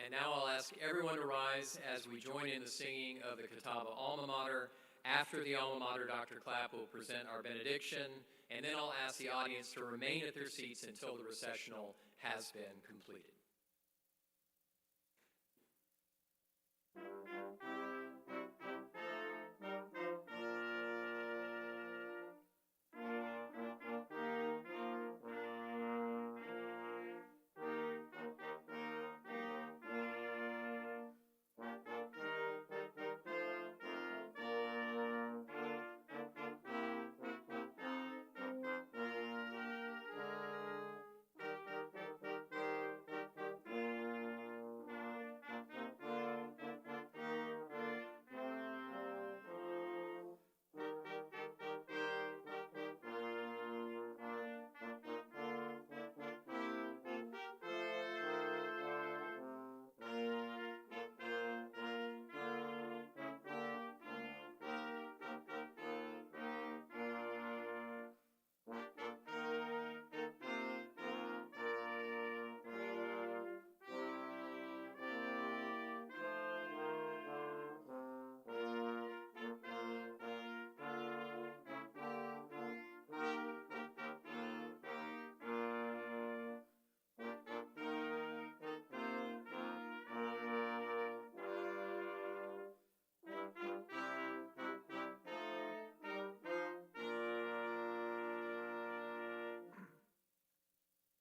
And now I'll ask everyone to rise as we join in the singing of the Catawba Alma Mater. After the Alma Mater, Dr. Clapp will present our benediction, and then I'll ask the audience to remain at their seats until the recessional has been completed.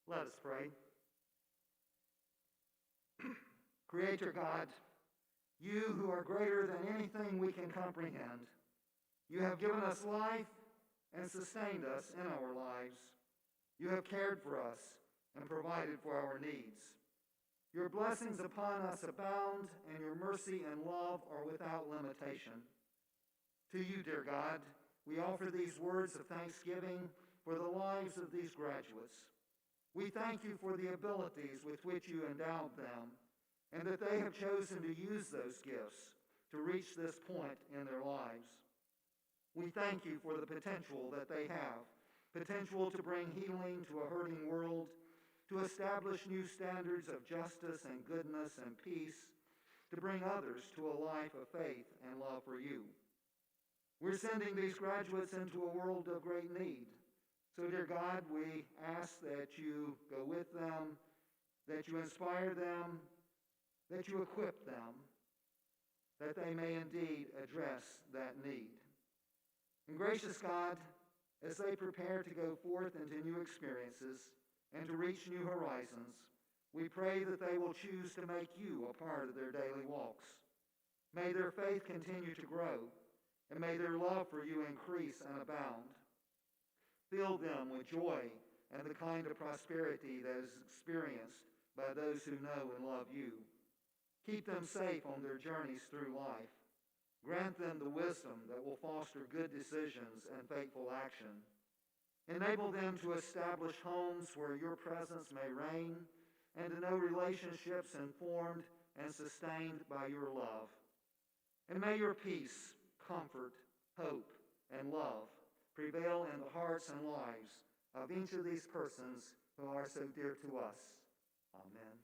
Let us pray. Creator God, you who are greater than anything we can comprehend, you have given us life and sustained us in our lives. You have cared for us and provided for our needs. Your blessings upon us abound, and your mercy and love are without limitation. To you, dear God, we offer these words of thanksgiving for the lives of these graduates. We thank you for the abilities with which you endowed them, and that they have chosen to use those gifts to reach this point in their lives. We thank you for the potential that they have, potential to bring healing to a hurting world, to establish new standards of justice and goodness and peace, to bring others to a life of faith and love for you. We're sending these graduates into a world of great need. So, dear God, we ask that you go with them, that you inspire them, that you equip them, that they may indeed address that need. And gracious God, as they prepare to go forth into new experiences and to reach new horizons, we pray that they will choose to make you a part of their daily walks. May their faith continue to grow, and may their love for you increase and abound. Fill them with joy and the kind of prosperity that is experienced by those who know and love you. Keep them safe on their journeys through life. Grant them the wisdom that will foster good decisions and faithful action. Enable them to establish homes where your presence may reign and to know relationships informed and sustained by your love. And may your peace, comfort, hope, and love prevail in the hearts and lives of each of these persons who are so dear to us. Amen.